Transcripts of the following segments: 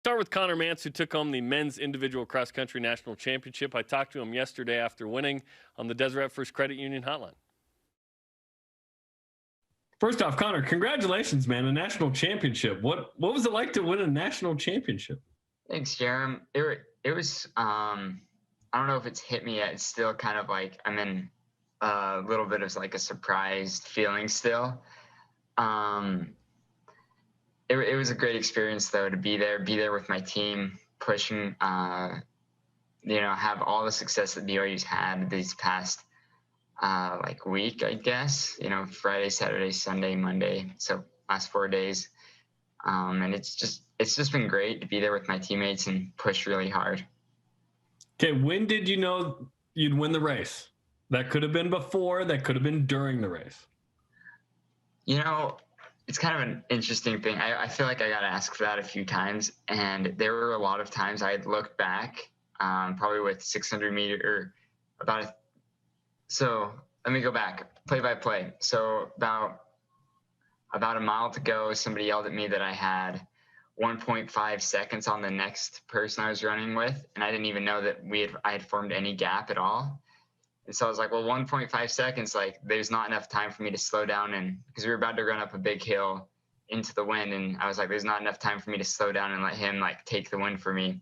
Start with Conner Mantz, who took home the men's individual cross country national championship. I talked to him yesterday after winning on the Deseret First Credit Union hotline. First off, Conner, congratulations, man! A national championship. What was it like to win a national championship? Thanks, Jarom. It was I don't know if it's hit me yet. It's still kind of like I'm in a little bit of like a surprised feeling still. It was a great experience though to be there with my team, pushing, have all the success that BYU's had these past week, I guess. Friday, Saturday, Sunday, Monday, so last 4 days, and it's just been great to be there with my teammates and push really hard. Okay, when did you know you'd win the race? That could have been before, that could have been during the race. It's kind of an interesting thing. I feel like I got asked that a few times, and there were a lot of times I had looked back, probably with 600 meter or so let me go back play by play. So about a mile to go, somebody yelled at me that I had 1.5 seconds on the next person I was running with, and I didn't even know that I had formed any gap at all. And so I was like, well, 1.5 seconds, like there's not enough time for me to slow down, and because we were about to run up a big hill into the wind, and I was like, there's not enough time for me to slow down and let him like take the win for me.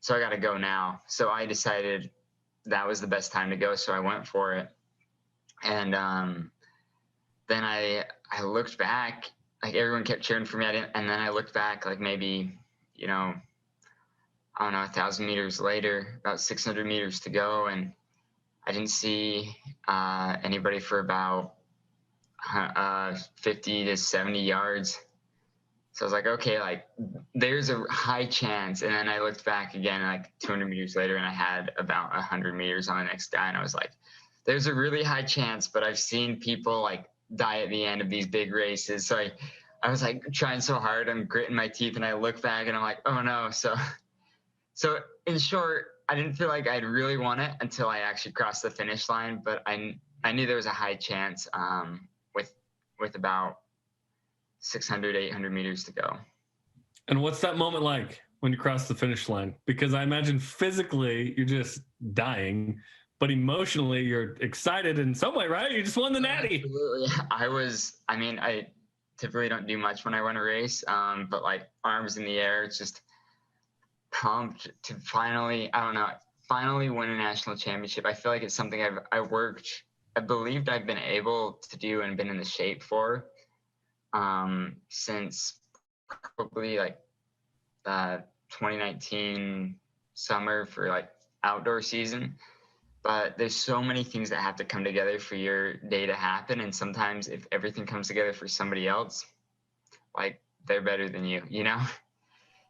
So I got to go now. So I decided that was the best time to go. So I went for it. And then I looked back, like everyone kept cheering for me. And then I looked back like maybe, I don't know, 1,000 meters later, about 600 meters to go. And I didn't see anybody for about 50 to 70 yards. So I was like, okay, like there's a high chance. And then I looked back again, like 200 meters later, and I had about 100 meters on the next guy. And I was like, there's a really high chance, but I've seen people like die at the end of these big races. So I was like trying so hard, I'm gritting my teeth, and I look back and I'm like, oh no. So in short, I didn't feel like I'd really won it until I actually crossed the finish line, but I knew there was a high chance with about 600, 800 meters to go. And what's that moment like when you cross the finish line? Because I imagine physically you're just dying, but emotionally you're excited in some way, right? You just won the natty. Absolutely. I typically don't do much when I run a race, but like arms in the air, it's just pumped to finally win a national championship. I feel like it's something I believed I've been able to do and been in the shape for since probably like 2019 summer for like outdoor season. But there's so many things that have to come together for your day to happen. And sometimes if everything comes together for somebody else, like they're better than you,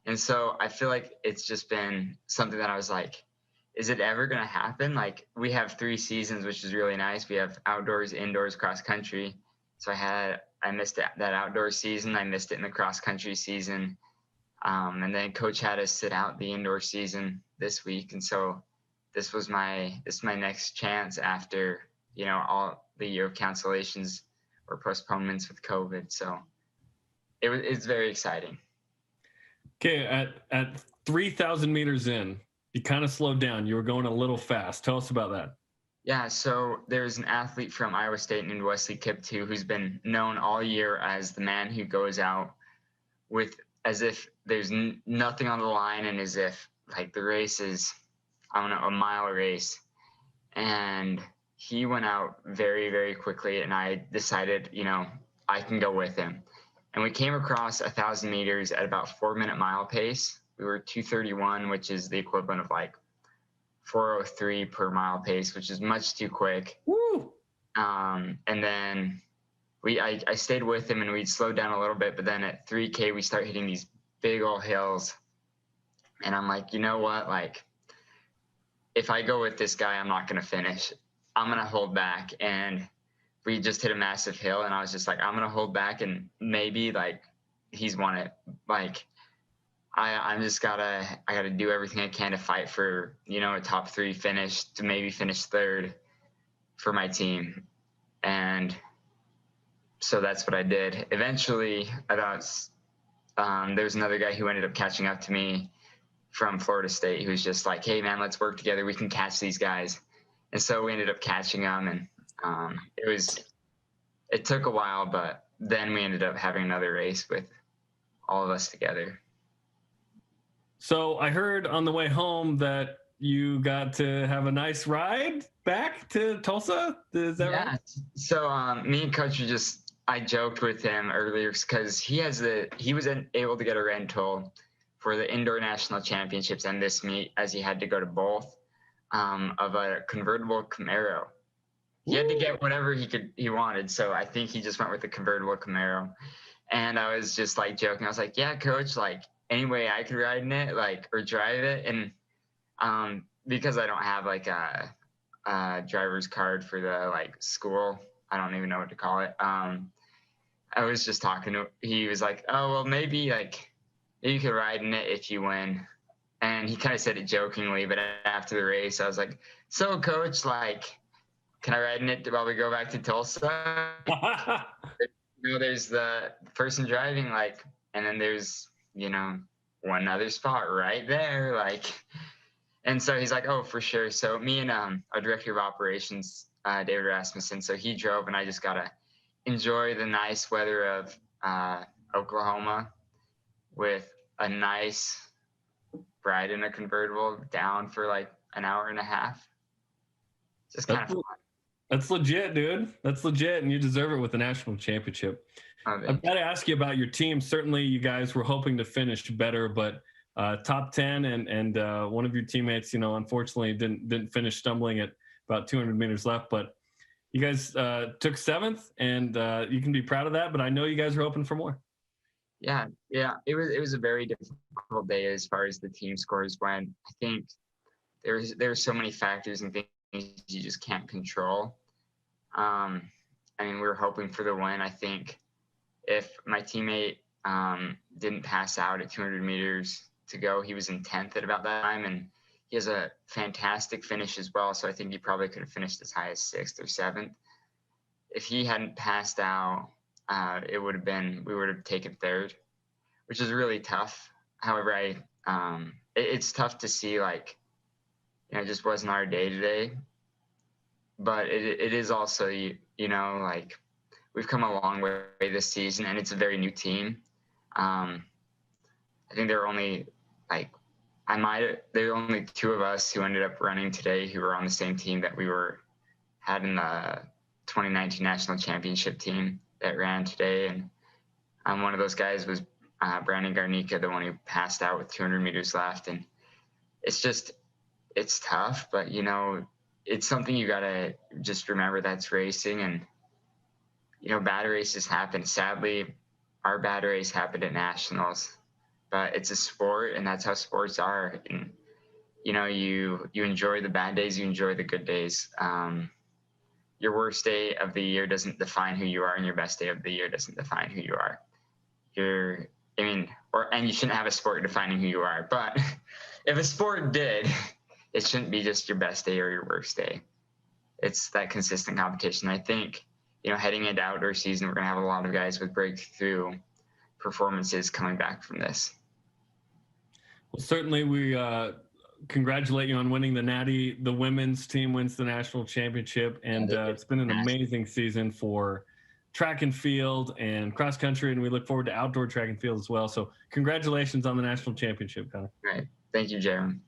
And so I feel like it's just been something that I was like, is it ever going to happen? Like we have 3 seasons, which is really nice. We have outdoors, indoors, cross country. So I missed that outdoor season. I missed it in the cross country season. And then coach had us sit out the indoor season this week. And so this is my next chance after, all the year of cancellations or postponements with COVID. So it's very exciting. Okay, at 3,000 meters in, you kind of slowed down. You were going a little fast. Tell us about that. Yeah, so there's an athlete from Iowa State named Wesley Kiptoo who's been known all year as the man who goes out with as if there's nothing on the line and as if like the race is, a mile race. And he went out very, very quickly, and I decided, I can go with him. And we came across 1,000 meters at about 4-minute mile pace. We were 2:31, which is the equivalent of like 4:03 per mile pace, which is much too quick. Woo! And then I stayed with him, and we'd slowed down a little bit. But then at 3K, we start hitting these big old hills. And I'm like, you know what? Like, if I go with this guy, I'm not going to finish. I'm going to hold back. And we just hit a massive hill, and I was just like, I'm going to hold back, and maybe like he's won it. Like I gotta do everything I can to fight for, a top 3 finish, to maybe finish 3rd for my team. And so that's what I did. Eventually, about there was another guy who ended up catching up to me from Florida State who was just like, hey, man, let's work together. We can catch these guys. And so we ended up catching them. And it took a while, but then we ended up having another race with all of us together. So I heard on the way home that you got to have a nice ride back to Tulsa. Is that right? So me and Coach were I joked with him earlier because he was able to get a rental for the indoor national championships and this meet, as he had to go to both, of a convertible Camaro. He had to get whatever he wanted, so I think he just went with the convertible Camaro. And I was just like joking. I was like, "Yeah, Coach, like any way I could ride in it, like, or drive it." And because I don't have like a driver's card for the like school, I don't even know what to call it. I was just talking to. He was like, "Oh, well, maybe you could ride in it if you win." And he kind of said it jokingly, but after the race, I was like, "So, Coach, like, can I ride in it while we go back to Tulsa?" There's the person driving, like, and then there's, one other spot right there, like. And so he's like, "Oh, for sure." So me and our director of operations, David Rasmussen, so he drove, and I just got to enjoy the nice weather of Oklahoma with a nice ride in a convertible down for like an hour and a half. Just kind of fun. That's legit, dude. That's legit, and you deserve it with the national championship. I've got to ask you about your team. Certainly, you guys were hoping to finish better, but top 10 and one of your teammates, unfortunately didn't finish, stumbling at about 200 meters left. But you guys took 7th, and you can be proud of that. But I know you guys are hoping for more. Yeah. It was a very difficult day as far as the team scores went. I think there's so many factors and things you just can't control. I mean, we were hoping for the win. I think if my teammate didn't pass out at 200 meters to go, he was in 10th at about that time, and he has a fantastic finish as well. So I think he probably could have finished as high as 6th or 7th. If he hadn't passed out, we would have taken 3rd, which is really tough. However, it's tough to see, like, it just wasn't our day today. But it is also, like, we've come a long way this season, and it's a very new team. I think there were only there were only 2 of us who ended up running today who were on the same team that we had in the 2019 National Championship team that ran today. And one of those guys was Brandon Garnica, the one who passed out with 200 meters left. And it's tough, but, it's something you got to just remember, that's racing. And, bad races happen. Sadly, our bad race happened at nationals, but it's a sport, and that's how sports are. And, you enjoy the bad days, you enjoy the good days. Your worst day of the year doesn't define who you are, and your best day of the year doesn't define who you are. And you shouldn't have a sport defining who you are. But if a sport did, it shouldn't be just your best day or your worst day. It's that consistent competition. I think, heading into outdoor season, we're going to have a lot of guys with breakthrough performances coming back from this. Well, certainly we congratulate you on winning the Natty. The women's team wins the national championship, and it's been an amazing season for track and field and cross country, and we look forward to outdoor track and field as well. So congratulations on the national championship, Conner. Right. Thank you, Jarom.